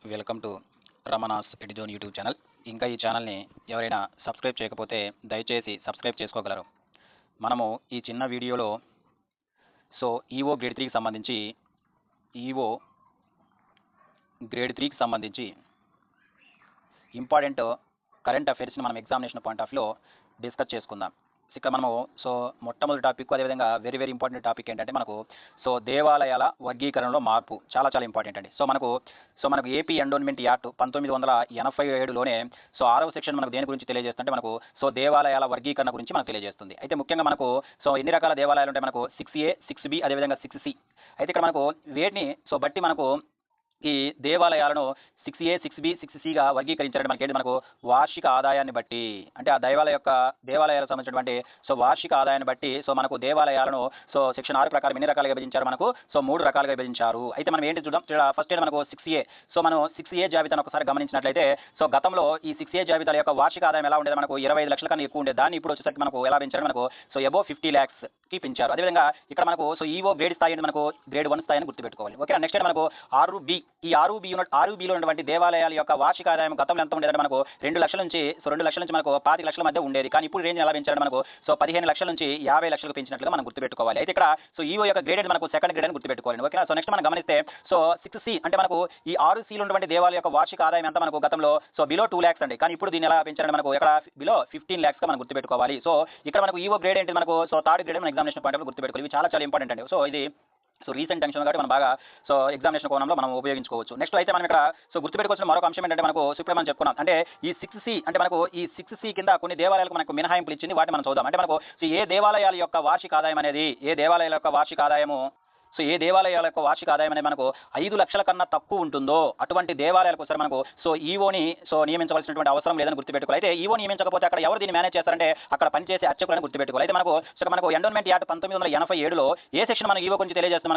Welcome to Ramana's Eduzone YouTube channel. ఇంకా ఈ ఛానల్ని ఎవరైనా సబ్స్క్రైబ్ చేయకపోతే దయచేసి సబ్స్క్రైబ్ చేసుకోగలరు. మనము ఈ చిన్న వీడియోలో ఈఓ గ్రేడ్ 3కి సంబంధించి ఈఓ గ్రేడ్ 3కి సంబంధించి ఇంపార్టెంట్ కరెంట్ అఫైర్స్ని మనం ఎగ్జామినేషన్ పాయింట్ ఆఫ్ వ్యూలో డిస్కస్ చేసుకుందాం. ఇక్కడ మనము మొట్టమొదటి టాపిక్, అదేవిధంగా వెరీ వెరీ ఇంపార్టెంట్ టాపిక్ ఏంటంటే మనకు దేవాలయాల వర్గీకరణలో మార్పు చాలా ఇంపార్టెంట్ అండి. మనకు ఏపీ ఎండోన్మెంట్ యాక్ట్ 1987లోనే 6వ సెక్షన్ మనకు దేని గురించి తెలియజేస్తుంటే మనకు దేవాలయాల వర్గీకరణ గురించి మనకు తెలియజేస్తుంది. అయితే ముఖ్యంగా మనకు ఎన్ని రకాల దేవాలయాలు ఉంటాయి, మనకు 6A 6B అదేవిధంగా 6C. అయితే ఇక్కడ మనకు వేటిని బట్టి మనకు ఈ దేవాలయాలను 6A 6B 6Cగా వర్గీకరించారంటే మనకు వార్షిక ఆదాయాన్ని బట్టి, అంటే ఆ దేవాలయాలకు సంబంధించినటువంటి వార్షిక ఆదాయాన్ని బట్టి మనకు దేవాలయాలను సెక్షన్ 6 ప్రకారం ఎన్ని రకాలుగా విభజించారు, మనకు 3 రకాలుగా విభజించారు. అయితే మనం ఏంటి చూద్దాం. ఫస్ట్ ఏంటి, మనకు 6A. మనం 6A జాబితాను ఒకసారి గమనించినట్లయితే గతంలో ఈ 6A జాబితాల యొక్క వార్షిక ఆదాయం ఎలా ఉండేది, మనకు 25 లక్షల కన్నా ఎక్కువ ఉండేది. దాన్ని ఇప్పుడు వచ్చేసరికి మనకు ఎలా పెంచారు, మనకు అబోవ్ 50 lakhsకి పెంచారు. అదేవిధంగా ఇక్కడ మనకు ఈఓ గ్రేడ్ స్థాయి అంటే మనకు గ్రేడ్ 1 స్థాయిని గుర్తుపెట్టుకోవాలి. ఓకే, నెక్స్ట్ మనకు 6B. ఈ 6Bలో ఉన్నటువంటి దేవాలయాల యొక్క వార్షిక ఆదాయం గతంలో ఎంత ఉండేదంటే మనకు 2 లక్షల నుంచి మనకు 25 లక్షల మధ్య ఉండేది. కానీ ఇప్పుడు రేంజ్ ఎలా పెంచారు, మనకు 15 లక్షల నుంచి 50 లక్షలకు పెంచినట్లుగా మనం గుర్తుపెట్టుకోవాలి. అయితే ఇక్కడ ఈఓ యొక్క గ్రేడ్ మనకు సెకండ్ గ్రేడ్ అని గుర్తుపెట్టుకోవాలి. ఓకేనా. నెక్స్ట్ మనం గమనిస్తే 6C అంటే మనకు ఈ 6Cలో ఉన్నటువంటి దేవాలయాల యొక్క వార్షిక ఆదాయం ఎంత, మనకు గతంలో బిలో 2 lakhs అండి. కానీ ఇప్పుడు దీన్ని ఎలా పెంచారంటే మనకు ఇక్కడ బిలో 15 lakhsగా మనం గుర్తుపెట్టుకోవాలి. ఇక్కడ మనకు ఈఓ గ్రేడ్ ఏంటి, మనకు థర్డ్ గ్రేడ్ మన ఎగ్జామినేషన్ పాయింట్ ఆఫ్ గుర్తుపెట్టుకోవాలి. ఇవి చాలా ఇంపార్టెంట్ అండి. ఇది రీసెంట్ టెన్షన్ కాబట్టి మనం బాగా ఎగ్జామినేషన్ కోణంలో మనం ఉపయోగించుకోవచ్చు. నెక్స్ట్ అయితే మనం ఇక్కడ గుర్తుపెట్టుకోవాల్సిన మరొక అంశం ఏంటంటే మనకు ఇప్పుడు మనం చెప్పుకున్నాం, అంటే ఈ 6C అంటే మనకు ఈ 6C కింద కొన్ని దేవాలయాలకు మనకు మినహాయింపులు ఇచ్చింది. వాటిని మనం చూద్దాం. అంటే మనకు ఏ దేవాలయాల యొక్క వార్షిక ఆదాయం అనేది, ఏ దేవాలయాల యొక్క వార్షిక ఆదాయము అనేది మనకు 5 లక్షల కన్నా తక్కువ ఉంటుందో అటువంటి దేవాలయాలకు ఒకసారి మనకు ఈఓని నియమించవలసినటువంటి అవసరం లేదని గుర్తుపెట్టుకోవాలి. అయితే ఈఓ నియమించకపోతే అక్కడ ఎవరు దీన్ని మేనేజ్ చేస్తారంటే అక్కడ పనిచేసే అర్చకులను గుర్తుపెట్టుకోవాలి. అయితే మనకు ఎండోన్మెంట్ యాక్ట్ 1987లో ఏ సెక్షన్ మన ఈఓ గురించి తెలియజేస్తుంది,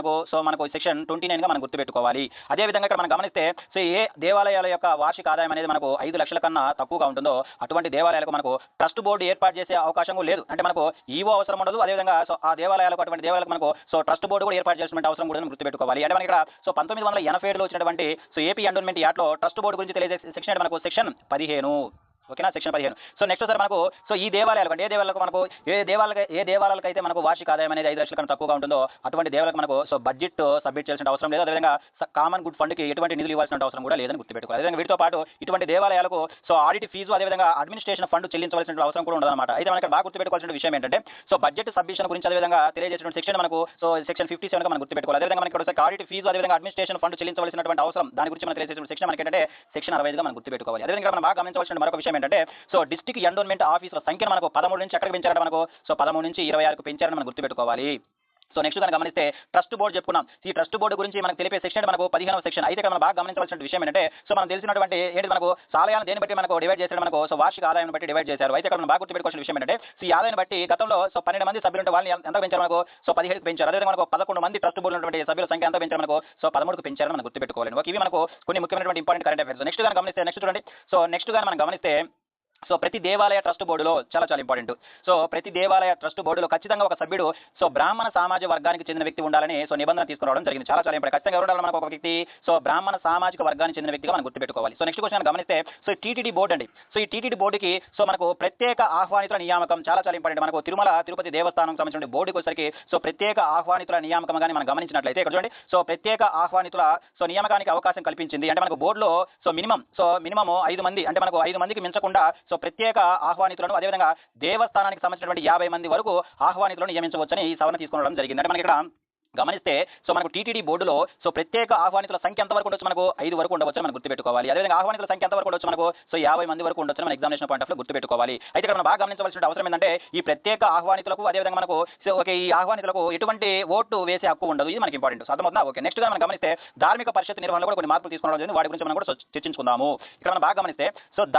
మనకు సెక్షన్ 29గా మనం గుర్తుపెట్టుకోవాలి. అదేవిధంగా ఇక్కడ మనం గమనిస్తే ఏ దేవాలయాల యొక్క వార్షిక ఆదాయం అనేది మనకు 5 లక్షల కన్నా తక్కువగా ఉంటుందో అటువంటి దేవాలయాలకు మనకు ట్రస్ట్ బోర్డు ఏర్పాటు చేసే అవకాశం లేదు. అంటే మనకు ఈఓ అవసరం ఉండదు. అదేవిధంగా ఆ దేవాలయాలకు అటువంటి దేవాలయాలకు మనకు ట్రస్ట్ బోర్డు కూడా ఏర్పాటు అవసరం కూడా గుర్తుపెట్టుకోవాలి. అంటే మనకి ఇక్కడ 1987లో వచ్చినటువంటి ఏపీ ఎండోన్మెంట్ యాక్ట్లో ట్రస్ట్ బోర్డు గురించి తెలియజేసే సెక్షన్ మనకు సెక్షన్ 15. ఓకేనా, సెక్షన్ 15. నెక్స్ట్ సార్ మనకు ఈ దేవాలయాలకు అంటే ఏ దేవాలయాలకు అయితే మనకు వార్షిక ఆదాయం అనేది 5 లక్షల కన్నా తక్కువగా ఉంటుందో అటువంటి దేవాలయాలకు మనకు బడ్జెట్ సబ్మిట్ చేయాల్సిన అవసరం లేదు. అదేవిధంగా కామన్ గుడ్ ఫండ్కి ఎటువంటి నిధులు ఇవ్వాల్సిన అవసరం కూడా లేదని గుర్తుపెట్టుకోవాలి. అదేవిధంగా వీటితో పాటు ఇటువంటి దేవాలయాలకు ఆడిట్ ఫీజు అదేవిధంగా అడ్మినిస్ట్రేషన్ ఫండ్ చెల్లించవలసిన అవసరం కూడా ఉండదన్నమాట. అయితే మనకి బాగా గుర్తుపెట్టుకోవాల్సిన విషయం ఏంటంటే బడ్జెట్ సబ్మిషన్ గురించి అదేవిధంగా తెలియజేసిన సెక్షన్ మనకు సెక్షన్ 57గా మనం గుర్తుపెట్టుకోవాలి. అదేవిధంగా మనకి ఇక్కడ ఆడిట్ ఫీజు అదేవిధంగా అడ్మినిస్ట్రేషన్ ఫండ్ చెల్లించవలసినటువంటి అవసరం దాని గురించి మనకు తెలియజేసిన సెక్షన్ మనకి ఏంటంటే సెక్షన్ 65గా మనం గుర్తుపెట్టుకోవాలి. అదేవిధంగా మనం బాగా గమనించవలసిన మరొక విషయం ఏంటంటే డిస్ట్రిక్ట్ ఎండోన్మెంట్ ఆఫీసుల సంఖ్యను మనకు 13 నుంచి ఎక్కడికి పెంచారంటే మనకు 13 నుంచి 26కు పెంచారని మనం గుర్తుపెట్టుకోవాలి. నెక్స్ట్ దాన్ని గమనిస్తే ట్రస్ట్ బోర్డు చెప్పుకున్నాం. ఈ ట్రస్ట్ బోర్డు గురించి మనకు తెలిపే సెక్షన్ మనకు 15వ సెక్షన్. అయితే ఇక్కడ మనం బాగా గమనించవలసిన విషయం ఏంటంటే మనం తెలిసినటువంటి ఏంటి, మనకు ఆలయాలను దేని బట్టి మనకు డివైడ్ చేశారు, మనకు వార్షిక ఆదాయం బట్టి డివైడ్ చేశారు. అయితే ఇక్కడ మనం బాగా గుర్తుపెట్టుకోవాల్సిన విషయం ఏంటంటే ఈ ఆదాయాన్ని బట్టి గతంలో 12 మంది సభ్యులు ఉంటే వాళ్ళని ఎంత పెంచారు, మనకు 17కి పెంచారు. అదేవిధంగా మనకు 11 మంది ట్రస్ట్ బోర్డు ఉన్నటువంటి సభ్యుల సంఖ్య ఎంత పెంచారు, మనకు 13కు పెంచారని మనం గుర్తుపెట్టుకోవాలి. ఇవి మనకు కొన్ని ముఖ్యమైనటువంటి ఇంపార్టెంట్ కరెంట్ అఫైర్స్. నెక్స్ట్ గాని గమనిస్తే నెక్స్ట్ గాని మనం గమనిస్తే ప్రతి దేవాలయ ట్రస్ట్ బోర్డులో చాలా ఇంపార్టెంట్. ప్రతి దేవాలయ ట్రస్ట్ బోర్డులో ఖచ్చితంగా ఒక సభ్యుడు బ్రాహ్మణ సామాజిక వర్గానికి చెందిన వ్యక్తి ఉండాలని నిబంధన తీసుకురావడం జరిగింది. చాలా ఇంపార్టెంట్. ఖచ్చితంగా ఎవరు ఉండాలి, మనకు ఒక వ్యక్తి బ్రాహ్మణ సామాజిక వర్గానికి చెందిన వ్యక్తిగా మనం గుర్తుపెట్టుకోవాలి. నెక్స్ట్ క్వశ్చన్ గమనిస్తే టీటీడీ బోర్డు అండి. ఈ టీటీడీ బోర్డుకి మనకు ప్రత్యేక ఆహ్వానితుల నియామకం చాలా ఇంపార్టెంట్. మనకు తిరుపతి దేవస్థానం సంబంధించిన బోర్డుకి వచ్చరికి ప్రత్యేక ఆహ్వానితుల నియామకం కానీ మనం గమనించినట్లయితే ఇక్కడ చూడండి ప్రత్యేక ఆహ్వానితుల నియామకానికి అవకాశం కల్పించింది. అంటే మనకు బోర్డులో మినిమం 5 మంది, అంటే మనకు 5 మందికి మించకుండా ప్రత్యేక ఆహ్వానితులను అదేవిధంగా దేవస్థానానికి సంబంధించినటువంటి 50 మంది వరకు ఆహ్వానితులను నియమించవచ్చని ఈ సవరణ తీసుకోవడం జరిగింది. అంటే మనకి ఇక్కడ గమనిస్తే మనకు టీటీడీ బోర్డులో ప్రత్యేక ఆహ్వానితుల సంఖ్య ఎంత వరకు ఉండొచ్చు, మనకు 5 వరకు ఉండవచ్చని మనం గుర్తుపెట్టుకోవాలి. అదేవిధంగా ఆహ్వానితుల సంఖ్య ఎంత వరకు ఉండొచ్చు, మనకు 50 మంది వరకు ఉండొచ్చని మన ఎగ్జామినేషన్ పాయింట్ ఆఫ్ లో గుర్తుపెట్టుకోవాలి. అయితే ఇక్కడ మనం బాగా గమనించవలసిన అవసరం ఏంటంటే ఈ ప్రత్యేక ఆహ్వానితులకు అదేవిధంగా మనకు ఈ ఆహ్వానితులకు ఎటువంటి ఓటు వేసే హక్కు ఉండదు. ఇది మనకి ఇంపార్టెంట్. అర్థమవుతుందా? ఓకే, నెక్స్ట్ గా మనం గమనిస్తే ధార్మిక పరిషత్ నిర్వహణలో కూడా కొన్ని మార్పులు తీసుకోవడం జరిగింది. వాటి గురించి మనం కూడా చర్చించుకుందాము. ఇక్కడ మనం బాగా గమనిస్తే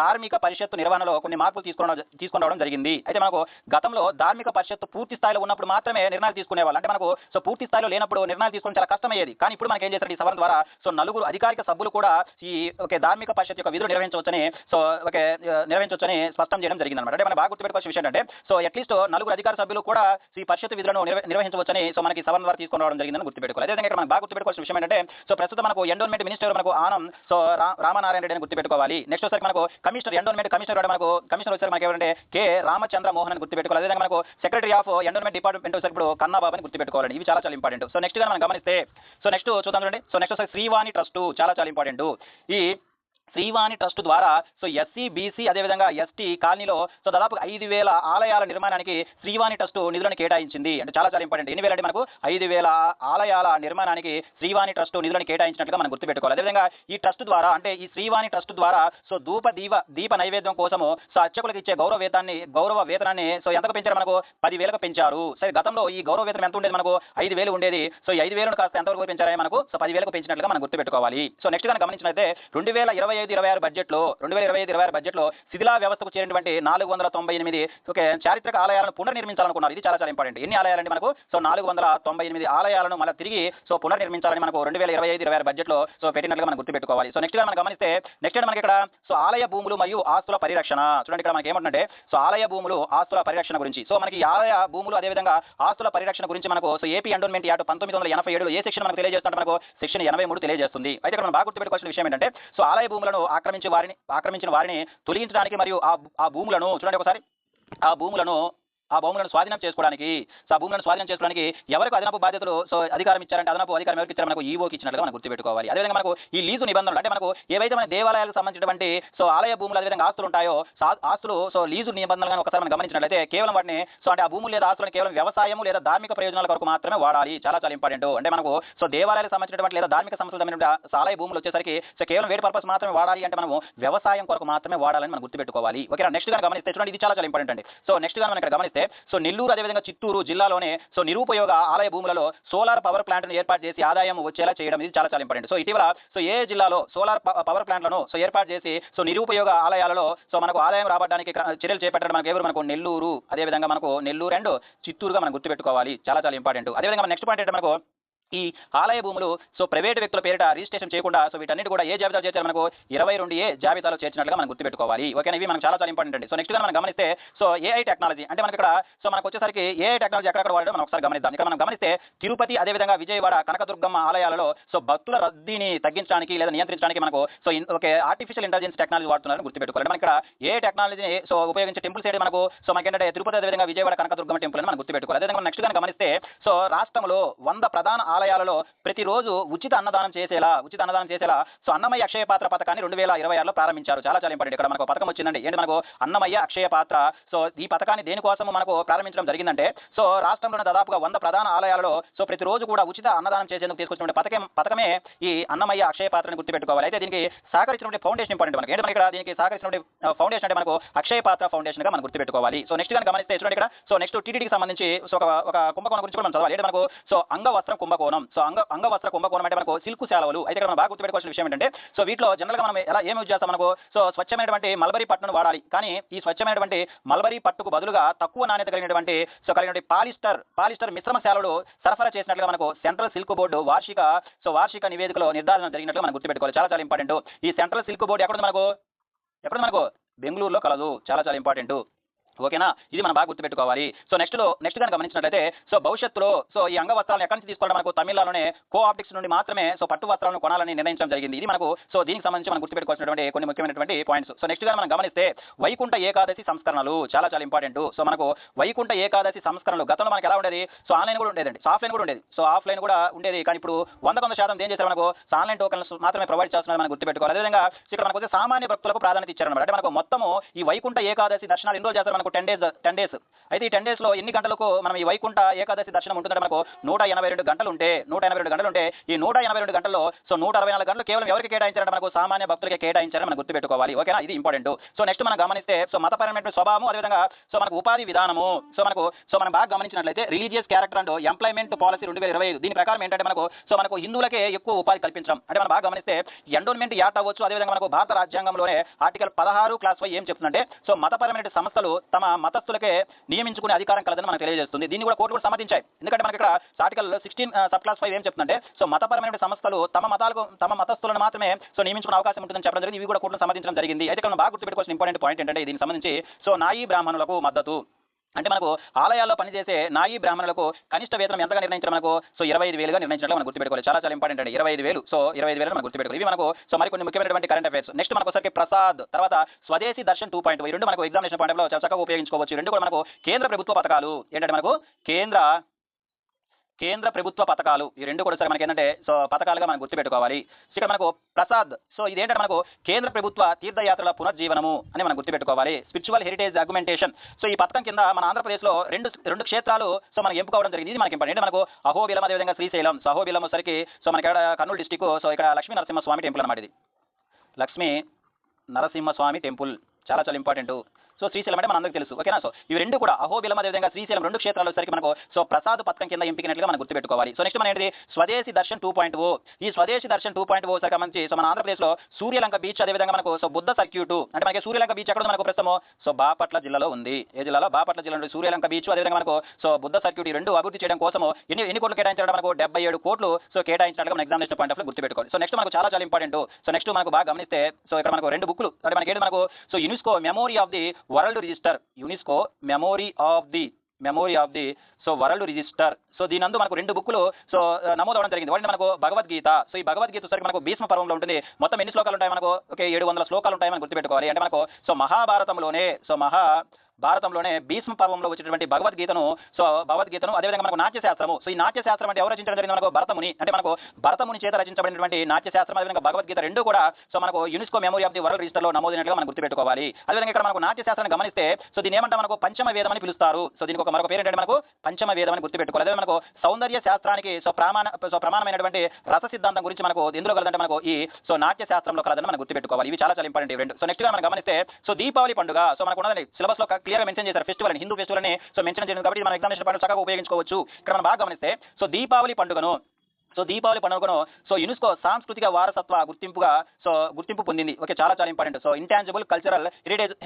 ధార్మిక పరిషత్ నిర్వహణలో కొన్ని మార్పులు తీసుకొని రావడం జరిగింది. అయితే మనకు గతంలో ధార్మిక పరిషత్ పూర్తి స్థాయిలో ఉన్నప్పుడు మాత్రమే నిర్ణయాలు తీసుకునేవాళ్ళు. అంటే మనకు పూర్తి స్థాయిలో స్థాయిలో లేనప్పుడు నిర్ణయాలు తీసుకోవడం చాలా కష్టమయ్యేది. కానీ ఇప్పుడు మనకి ఏం చేశారు ఈ సవరణ ద్వారా సో నలుగురు అధికారిక సభ్యులు కూడా ఈ ఒకే ధార్మిక పరిషత్ యొక్క విధులు నిర్వహించవచ్చని సో ఒకే నిర్వహించవచ్చని స్పష్టం చేయడం జరిగిందన్నమాట. అంటే మనం బాగా గుర్తుపెట్టుకోవాల్సిన విషయం ఏంటంటే సో అట్లీస్ట్ నలుగురు అధికార సభ్యులు కూడా ఈ పరిషత్ విధులను నిర్వహించవచ్చని సో మనకి సవరణ ద్వారా తీసుకొని రావడం జరిగిందని గుర్తుపెట్టుకోవాలి. అదేవిధంగా ఇక్కడ మనం బాగా గుర్తుపెట్టుకోవాల్సిన విషయం ఏంటంటే సో ప్రస్తుతం మనకు ఎండోన్మెంట్ మినిస్టర్ మనకు ఆనం సో రామనారాయణ రెడ్డి అని గుర్తుపెట్టుకోవాలి. నెక్స్ట్ వచ్చేసరికి మనకు కమిషనర్ ఎండోన్మెంట్ కమిషనర్ మనకు కమిషనర్ వచ్చేసరికి మనకి ఎవరంటే కె రామచంద్ర మోహన్ అని గుర్తుపెట్టుకోవాలి. అదేవిధంగా మనకు సెక్రటరీ ఆఫ్ ఎండోన్మెంట్ డిపార్ట్మెంట్ వచ్చేసరికి ఇప్పుడు కన్నాబాబు అని గుర్తుపెట్టుకోవాలి. ఇవి చాలా చాలా ఇంపార్టెంట్. సో నెక్స్ట్ గా మనం గమనిస్తే సో నెక్స్ట్ చూద్దాం చూడండి. సో నెక్స్ట్ వచ్చేసి శ్రీవాణి ట్రస్ట్ చాలా చాలా ఇంపార్టెంట్. ఈ శ్రీవాణి ట్రస్ట్ ద్వారా సో ఎస్సీ బీసీ అదేవిధంగా ఎస్టీ కాలనీలో సో దాదాపు 5,000 ఆలయాల నిర్మాణానికి శ్రీవాణి ట్రస్ట్ నిధులను కేటాయించింది. అంటే చాలా చాలా ఇంపార్టెంట్. ఎన్ని వేలు అంటే మనకు 5,000 ఆలయాల నిర్మాణానికి శ్రీవాణి ట్రస్ట్ నిధులను కేటాయించినట్లుగా మనం గుర్తుపెట్టుకోవాలి. అదేవిధంగా ఈ ట్రస్ట్ ద్వారా అంటే ఈ శ్రీవాణి ట్రస్ట్ ద్వారా సో దీప నైవేద్యం కోసము సో అర్చకులకు ఇచ్చే గౌరవ వేతనాన్ని సో ఎంతకు పెంచారు మనకు 10,000కు పెంచారు. సరే గతంలో ఈ గౌరవ వేతనం ఎంత ఉండేది మనకు 5,000 ఉండేది. సో 5,000 కాస్త ఎంతవరకు పెంచారని మనకు సో 10,000కు పెంచినట్లుగా మనం గుర్తుపెట్టుకోవాలి. సో నెక్స్ట్ కనుక గమనించినట్లయితే 2025-26 బడ్జెట్లో శిథిలా వ్యవస్థకు చేరినటువంటి 498 చారిత్రక ఆలయాలను పునర్నిర్మించాలనుకున్నారు. ఇది చాలా చాలా ఇంపార్టెంట్. ఎన్ని ఆలయాలండి మనకు సో 498 ఆలయాలను మళ్ళీ తిరిగి సో పునర్నిర్మించాలని మనకు 2025-26 బడ్జెట్లో సో పెట్టినట్లుగా మనం గుర్తుపెట్టుకోవాలి. సో నెక్స్ట్ మనం గమనిస్తే నెక్స్ట్ మనకి ఇక్కడ సో ఆలయ భూములు మరియు ఆస్తుల పరిరక్షణ చూడండి. ఇక్కడ మనకి ఏమంటుంటే సో ఆలయ భూములు ఆస్తుల పరిరక్షణ గురించి సో మనకి ఆలయ భూములు అదేవిధంగా ఆస్తుల పరిరక్షణ గురించి మనకు సో ఏపీ ఎండోన్మెంట్ యాక్ట్ 1987లో ఏ సెక్షన్ మనకు తెలియజేస్తుంటే మనకు సెక్షన్ 83 తెలియజేస్తుంది. అయితే ఇక్కడ మనం బాగా గుర్తుపెట్టుకోవాల్సిన విషయం ఏంటంటే సో ఆలయ భూములను ఆక్రమించిన వారిని తొలగించడానికి మరియు ఆ భూములను చూడండి ఒకసారి ఆ భూములను స్వాధీనం చేసుకోవడానికి ఎవరికి అదనపు బాధ్యతలు సో అధికారం ఇచ్చారంటే అదనపు అధికారం ఎవరికి ఇచ్చారు మనకు ఈవోకి ఇచ్చినట్లుగా మనం గుర్తుపెట్టుకోవాలి. అదేవిధంగా మనకు ఈ లీజు నిబంధనలు అంటే మనకు ఏవైతే మన దేవాలయాలకు సంబంధించినటువంటి సో ఆలయ భూములు అదేవిధంగా ఆస్తులు ఉంటాయో ఆస్తులు సో లీజు నిబంధనలను ఒకసారి మనం గమనించినట్లయితే కేవలం వాటిని సో అంటే ఆ భూములు లేదా ఆస్తులను కేవలం వ్యవసాయం లేదా ధార్మిక ప్రయోజనాల కొరకు మాత్రమే వాడాలి. చాలా చాలా ఇంపార్టెంట్. అంటే మనకు సో దేవాలయాలకు సంబంధించినటువంటి లేదా ధార్మిక సంబంధించిన ఆలయ భూములు వచ్చేసరికి సో కేవలం వేడి పర్పస్ మాత్రమే వాడాలి అంటే మనము వ్యవసాయం కొరకు మాత్రమే వాడాలని మనం గుర్తుపెట్టుకోవాలి. ఓకే నెక్స్ట్ గా గమనిస్తే చూడండి ఇది చాలా చాలా ఇంపార్టెంట్ అండి. సో నెక్స్ట్ గా మనం ఇక్కడ గమనిస్తే సో నెల్లూరు అదేవిధంగా చిత్తూరు జిల్లాలోనే సో నిరుపయోగ ఆలయ భూములలో సోలార్ పవర్ ప్లాంట్ను ఏర్పాటు చేసి ఆదాయం వచ్చేలా చేయడం ఇది చాలా చాలా ఇంపార్టెంట్. సో ఇటీవల సో ఏ జిల్లాలో సోలార్ పవర్ ప్లాంట్లను సో ఏర్పాటు చేసి సో నిరుపయోగ ఆలయాలలో సో మనకు ఆదాయం రాబడడానికి చర్యలు చేపట్టడం మనకు నెల్లూరు అదేవిధంగా మనకు నెల్లూరు అండ్ చిత్తూరుగా మనం గుర్తుపెట్టుకోవాలి. చాలా చాలా ఇంపార్టెంట్. అదేవిధంగా నెక్స్ట్ పాయింట్ అంటే మనకు ఈ ఆలయ భూములు సో ప్రైవేట్ వ్యక్తుల పేరిట రిజిస్ట్రేషన్ చేయకుండా సో వీటన్నిటి కూడా ఏ జాబితాలో చేర్చారు మనకు 22A జాబితాలో చేర్చినట్లుగా మనం గుర్తుపెట్టుకోవాలి. ఓకేనా ఇవి మనకు చాలా చాలా ఇంపార్టెంట్ అండి. సో నెక్స్ట్ మనం గమనిస్తే సో ఏఐ టెక్నాలజీ అంటే మనకి ఇక్కడ సో మనకు వచ్చేసరికి ఏఐ టెక్నాలజీ ఎక్కడెక్కడ వాడడం మనం ఒకసారి గమనిద్దాం. ఇక్కడ మనం గమనిస్తే తిరుపతి అదేవిధంగా విజయవాడ కనకదుర్గమ్మ ఆలయాలలో సో భక్తుల రద్దీని తగ్గించడానికి లేదా నియంత్రించడానికి మనకు సో ఆర్టిఫిషియల్ ఇంటెలిజెన్స్ టెక్నాలజీ వాడుతున్నారని గుర్తుపెట్టుకోవాలి. మనం ఇక్కడ ఏ టెక్నాలజీని సో ఉపయోగించే టెంపుల్స్ ఏంటి మనకు సో మనకి ఏంటంటే తిరుపతి అదేవిధంగా విజయవాడ కనకదుర్గమ్మ టెంపుల్ అని మనం గుర్తుపెట్టుకోవాలి. అదేవిధంగా నెక్స్ట్ గా గమనిస్తే సో రాష్ట్రంలో 100 ప్రధాన ఆలయాలలో ప్రతిరోజు ఉచిత అన్నదానం చేసేలా సో అన్నమయ్య అక్షయ పాత్ర పథకాన్ని 2026లో ప్రారంభించారు. చాలా చాలా ఇంపార్టెంట్. ఇక్కడ మనకు పథకం వచ్చిందండి. ఏంటి మనకు అన్నమయ్య అక్షయ పాత్ర. సో ఈ పథకాన్ని దేనికోసం మనకు ప్రారంభించడం జరిగిందంటే సో రాష్ట్రంలోని దాదాపుగా 100 ప్రధాన ఆలయాలలో సో ప్రతిరోజు కూడా ఉచిత అన్నదానం చేసేందుకు తీసుకొచ్చిన పథకమే ఈ అన్నమయ్య అక్షయ పాత్రని గుర్తుపెట్టుకోవాలి. అయితే దీనికి సహకరించిన ఫౌండేషన్ ఇంపార్టెంట్. మనకి ఏంటి ఇక్కడ దీనికి సహకరించిన ఫౌండేషన్ అంటే మనకు అక్షయ పాత్ర ఫౌండేషన్ గా మనం గుర్తుపెట్టుకోవాలి. సో నెక్స్ట్ గా గమనిస్తే చూడండి ఇక్కడ సో నెక్స్ట్ టీటీడీకి సంబంధించి సో ఒక కుంభకోణం గురించి మనం చదవాలి. ఏంటి మనకు సో అంగవస్త్రం కుంభకోణం. సో అంగవస్త్ర కుంభకోణం అంటే మనకు సిల్క్ సేలవలు. అయితే ఇక్కడ మనం బాగా గుర్తుపెట్టుకోవాల్సిన విషయం ఏంటంటే సో వీటిలో జనరల్ గా మనం ఏం యూజ్ చేస్తాం మనకు సో స్వచ్ఛమైనటువంటి మల్బరీ పట్టును వాడాలి. కానీ ఈ స్వచ్ఛమైనటువంటి మల్బరీ పట్టుకు బదులుగా తక్కువ నాణ్యత కలిగినటువంటి పాలిస్టర్ మిశ్రమ సేలలు సరఫరా చేసినట్లుగా మనకు సెంట్రల్ సిల్క్ బోర్డు వార్షిక నివేదికలో నిర్ధారణ జరిగినట్లుగా మనం గుర్తుపెట్టుకోవాలి. చాలా చాలా ఇంపార్టెంట్. ఈ సెంట్రల్ సిల్క్ బోర్డు ఎక్కడ మనకు బెంగళూరులో కలదు. చాలా చాలా ఇంపార్టెంట్. ఓకేనా ఇది మనం బాగా గుర్తుపెట్టుకోవాలి. సో నెక్స్ట్ గా గమనించినట్లయితే సో భవిష్యత్తులో సో ఈ అంగవస్త్రాలను ఎక్కడి నుంచి తీసుకోవడం మనకు తమిళనాడులోనే కోఆప్టిక్స్ నుండి మాత్రమే సో పట్టు వస్త్రాలను కొనాలని నిర్ణయించడం జరిగింది. ఇది మనకు సో దీనికి సంబంధించి మనం గుర్తుపెట్టుకోవాల్సినటువంటి కొన్ని ముఖ్యమైనటువంటి పాయింట్స్. సో నెక్స్ట్ గా మనం గమనిస్తే వైకుంఠ ఏకాదశి సంస్కరణలు చాలా చాలా ఇంపార్టెంట్. సో మనకు వైకుంఠ ఏకాదశి సంస్కరణలు గతంలో మనకి ఎలా ఉండేది సో ఆన్లైన్ కూడా ఉండేదండి. సో ఆఫ్లైన్ కూడా ఉండేది. సో ఆఫ్లైన్ కూడా ఉండేది. కానీ ఇప్పుడు 100% ఏం చేశారు మనకు ఆన్లైన్ టోకన్స్ మాత్రమే ప్రొవైడ్ చేస్తున్నారు మనం గుర్తుపెట్టుకోవాలి. అదేవిధంగా ఇక్కడ మనకు సామాన్య భక్తులకు ప్రాధాన్యత ఇచ్చారన్నమాట. అంటే మనకు మొత్తము ఈ వైకుంఠ ఏకాదశి దర్శనాలు ఎన్ని రోజులు చేస్తారు మనకు 10 days. అయితే ఈ 10 days లో ఎన్ని గంటలకు మనం ఈ వైకుంఠ ఏకాదశి దర్శనం ఉంటుందంటే మనకు 182 గంటలు ఉంటే ఈ 182 గంటల్లో సో 164 గంటలు కేవలం ఎవరికి కేటాయించారంటే మనకు సామాన్య భక్తులకి కేటాయించారని మనం గుర్తుపెట్టుకోవాలి. ఓకేనా ఇది ఇంపార్టెంట్. సో నెక్స్ట్ మనం గమనిస్తే సో మతపరమైన స్వభావం అదేవిధంగా సో మనకు ఉపాధి విధానము సో మనం బాగా గమనించినట్లయితే religious character and employment policy 2025 దీని ప్రకారం ఏంటంటే మనకు హిందువులకే ఎక్కువ ఉపాధి కల్పించడం. అంటే మనం బాగా గమనిస్తే ఎండోన్మెంట్ యాక్ట్ అవ్వచ్చు అదేవిధంగా మనకు భారత రాజ్యాంగంలోనే ఆర్టికల్ 16 క్లాస్ 5 ఏం చెప్తుందంటే సో మతపరమైన సంస్థలు తమ మతస్థులకే నియమించుకునే అధికారం కలదని మనకు తెలియజేస్తుంది. దీన్ని కూడా కోర్టు కూడా సమ్మతించాయి. ఎందుకంటే మనకి ఇక్కడ ఆర్టికల్ 16 సబ్ క్లాస్ 5 ఏం చెప్తుందంటే సో మతపరమైన సంస్థలు తమ మతస్థులను మాత్రమే సో నియమించుకునే అవకాశం ఉంటుందని చెప్పడం జరిగింది. ఇవి కూడా కోర్టును సమ్మతించడం జరిగింది. అయితే ఇక్కడ బాగా గుర్తుపెట్టుకోవాల్సిన ఇంపార్టెంట్ పాయింట్ ఏంటంటే దీనికి సంబంధించి సో నాయీ బ్రాహ్మణులకు మద్దతు అంటే మనకు ఆలయాల్లో పనిచేసే నాయీ బ్రాహ్మణులకు కనిష్ట వేతనం ఎంతగా నిర్ణయించడం మనకు సో 25,000గా నిర్ణయించినట్లు మనం గుర్తుపెట్టుకోవాలి. చాలా చాలా ఇంపార్టెంట్ అండి. 25,000 సో 25,000 మనం గుర్తుపెట్టుకోవాలి. ఇవి మనకు సో మరికొన్ని ముఖ్యమైనటువంటి కరెంట్ అఫైర్స్. నెక్స్ట్ మనకు ఒకసారి ప్రసాద్, తర్వాత స్వదేశీ దర్శన్ 2.0 ఈ రెండు మనకు ఎగ్జామినేషన్ పాయింట్ లో చాలా చక్కగా ఉపయోగించుకోవచ్చు. ఈ రెండు కూడా మనకు కేంద్ర ప్రభుత్వ పథకాలు. ఏంటంటే మనకు కేంద్ర ప్రభుత్వ పథకాలు ఈ రెండు కూడా సరే మనకి ఏంటంటే సో పథకాలుగా మనం గుర్తుపెట్టుకోవాలి. ఇక్కడ మనకు ప్రసాద్ సో ఇదేంటంటే మనకు కేంద్ర ప్రభుత్వ తీర్థయాత్రల పునర్జీవనము అని మనం గుర్తుపెట్టుకోవాలి. స్పిరిచువల్ హెరిటేజ్ అగ్యుమెంటేషన్ సో ఈ పథకం కింద మన ఆంధ్రప్రదేశ్లో రెండు క్షేత్రాలు సో మనకి ఎంపుకోవడం జరిగింది. ఇది మనకి ఇంపార్టెంట్. మనకు అహోబిలం అదేవిధంగా శ్రీశైలం. సో అహోబిలం సరికి సో మనకి కర్నూలు డిస్టిక్ సో ఇక్కడ లక్ష్మీ నరసింహస్వామి టెంపుల్ అన్నమాట. ఇది లక్ష్మీ నరసింహస్వామి టెంపుల్ చాలా చాలా ఇంపార్టెంట్. సో శ్రీశైలం అంటే మనందరికీ తెలుసు. ఓకేనా. సో ఇవి రెండు కూడా అహోబిలం అదేవిధంగా శ్రీశైలం రెండు క్షేత్రాలు వచ్చేసరికి మనకు సో ప్రసాద్ పథకం కింద ఎంపికైనట్లుగా మనం గుర్తుపెట్టుకోవాలి. సో నెక్స్ట్ మన ఏంటి స్వదేశీ దర్శన్ 2.0 ఈ స్వదేశీ దర్శన్ 2.0 సరికి మంచి సో మన ఆంధ్రప్రదేశ్లో సూర్యలంక బీచ్ అదేవిధంగా మనకు సో బుద్ధ సర్క్యూట్ అంటే మనకి సూర్యలంక బీచ్ ఎక్కడ మనకు ప్రస్తుతం సో బాపట్ల జిల్లాలో ఉంది. ఏ జిల్లాలో? బాపట్ల జిల్లాలో సూర్యలంక బీచ్ అదేవిధంగా మనకు సో బుద్ధ సర్క్యూట్ ఈ రెండు అభివృద్ధి చేయడం కోసం ఎన్ని కోట్లు కేటాయించడం మనకు 77 కోట్లు సో కేటాయించినట్లుగా మన ఎగ్జామినేషన్ పాయింట్ ఆఫ్ లో గుర్తుపెట్టుకోవాలి. సో నెక్స్ట్ మనకు చాలా చాలా ఇంపార్టెంట్. సో నెక్స్ట్ మనకు బాగా గమనిస్తే సో ఇక్కడ మనకు రెండు బుక్లు అంటే మనకి ఏంటి మనకు so UNESCO memory of the world register UNESCO memory of the so world register so దీని అందు మనకు రెండు బుక్లు సో నమోదవడం జరిగింది. ఒకటి మనకు భగవద్గీత. సో ఈ భగవద్గీత సరికి మనకు భీష్మ పర్వంలో ఉంటుంది. మొత్తం ఎన్ని శ్లోకాలు ఉంటాయి మనకు? ఓకే 700 శ్లోకాలు ఉంటాయి మనం గుర్తుపెట్టుకోవాలి. అంటే మనకు సో భారతంలోనే భీష్మ పర్వంలో వచ్చినటువంటి భగవద్గీతను అదేవిధంగా మనకు నాట్యశాస్త్రము. సో ఈ నాట్యశాస్త్రం అంటే ఎవరు రచించడం జరిగింది? మనకు భరతముని. అంటే మనకు భరతముని చేత రచించబడినటువంటి నాట్యశాస్త్రం అదేవిధంగా భగవద్గీత రెండు కూడా సో మనకు UNESCO memory of the world register లో నమోదైనట్లుగా మనం గుర్తుపెట్టుకోవాలి. అదేవిధంగా ఇక్కడ మనకు నాట్యశాస్త్రాన్ని గమనిస్తే సో దీని ఏమంటే మనకు పంచమ వేదం అని పిలుస్తారు. సో దీనికి మరొక పేరు ఏంటంటే మనకు పంచమ వేదం అని గుర్తుపెట్టుకోవాలి. అదే మనకు సౌందర్య శాస్త్రానికి సో ప్రమాణమైనటువంటి రస సిద్ధాంతం గురించి మనకు ఎందులో కలదంటే మనకు ఈ సో నాట్యశాస్త్రంలో కలదని మనం గుర్తుపెట్టుకోవాలి. ఇవి చాలా చాలా ఇంపార్టెంట్ రెండు. సో నెక్స్ట్ గా మనం గమనిస్తే సో దీపావళి పండుగ సో మనకు ఉన్నది సిలబస్ లో క్లియర్ గా మెన్షన్ చేశారు. హిందూ ఫెస్టివల్ అని సో మెన్షన్ చేయండి కాబట్టి మన ఎగ్జామినేషన్ పాయింట్ చక్కగా ఉపయోగించుకోవచ్చు. ఇక్కడ మనం బాగా గమనిస్తే సో దీపావళి పండుగను సో యునెస్కో సాంస్కృతిక వారసత్వ గుర్తింపు పొందింది. ఓకే చాలా చాలా important. So intangible cultural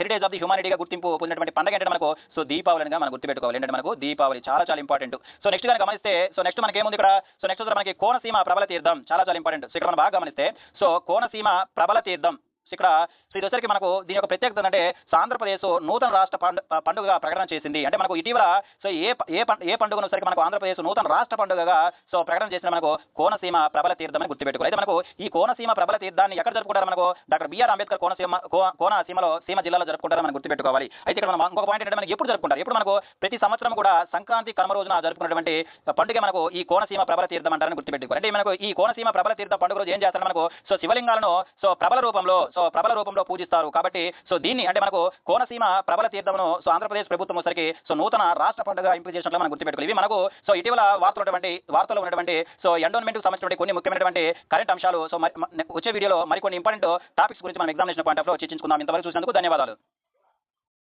heritage of the హ్యూమానిటీగా గుర్తింపు పొందినటువంటి పండుగ ఏంటంటే మనకు సో దీపావళిగా మనం గుర్తుపెట్టుకోవాలి. ఏంటంటే మనకు దీపావళి చాలా చాలా ఇంపార్టెంట్. సో నెక్స్ట్ గా గమనిస్తే సో నెక్స్ట్ మనకి ఏముంది ఇక్కడ? సో నెక్స్ట్ మనకి కోనసీమ ప్రబల తీర్థం చాలా చాలా ఇంపార్టెంట్. సో ఇక్కడ మనం బాగా గమనిస్తే సో కోనసీమ ప్రబల తీర్థం ఇక్కడ ఇది వచ్చరికి మనకు దీని యొక్క ప్రత్యేకత అంటే ఆంధ్రప్రదేశ్ నూతన రాష్ట్ర పండుగగా ప్రకటన చేసింది. అంటే మనకు ఇటీవల సో ఏ పండుగను వచ్చరికి మనకు ఆంధ్రప్రదేశ్ నూతన రాష్ట్ర పండుగగా సో ప్రకటన చేసిన మనకు కోనసీమ ప్రబల తీర్థం అని గుర్తుపెట్టుకోవాలి. అయితే మనకు ఈ కోనసీమ ప్రబల తీర్థాన్ని ఎక్కడ జరుపుకుంటారు? మనకు డాక్టర్ బిఆర్ అంబేద్కర్ కోనసీమ జిల్లాలో జరుపుకుంటారు మనం గుర్తుపెట్టుకోవాలి. అయితే ఇక్కడ మనం ఇంకొక పాయింట్ ఏంటంటే మనకి ఎప్పుడు జరుపుకుంటారు? ఎప్పుడు మనకు ప్రతి సంవత్సరం కూడా సంక్రాంతి కనుమ రోజున జరుపుకున్నటువంటి పండుగ మనకు ఈ కోనసీమ ప్రబల తీర్థం అంటారని గుర్తుపెట్టుకోవాలి. అంటే మనకు ఈ కోనసీమ ప్రబల తీర్థ పండుగ రోజు ఏం చేస్తారు? మనకు సో శివలింగాలను సో ప్రబల రూపంలో పూజిస్తారు. కాబట్టి సో దీన్ని అంటే మనకు కోనసీమ ప్రబల తీర్థమును సో ఆంధ్రప్రదేశ్ ప్రభుత్వం సరికి సో నూతన రాష్ట్ర పండుగ ఇంప్లిమెంట్ చేసినట్లు మనం గుర్తుపెట్టుకోవాలి. ఇవి మనకు సో ఇటీవల వార్తల్లో ఉన్నటువంటి సో ఎండోన్మెంట్ కు సంబంధించినటువంటి కొన్ని ముఖ్యమైనటువంటి కరెంట్ అంశాలు. సో వచ్చే వీడియోలో మరికొన్ని ఇంపార్టెంట్ టాపిక్స్ గురించి మనం ఎగ్జామినేషన్ పాయింట్ ఆఫ్ లో చర్చించుకుందాం. ఇంతవరకు చూసినందుకు ధన్యవాదాలు.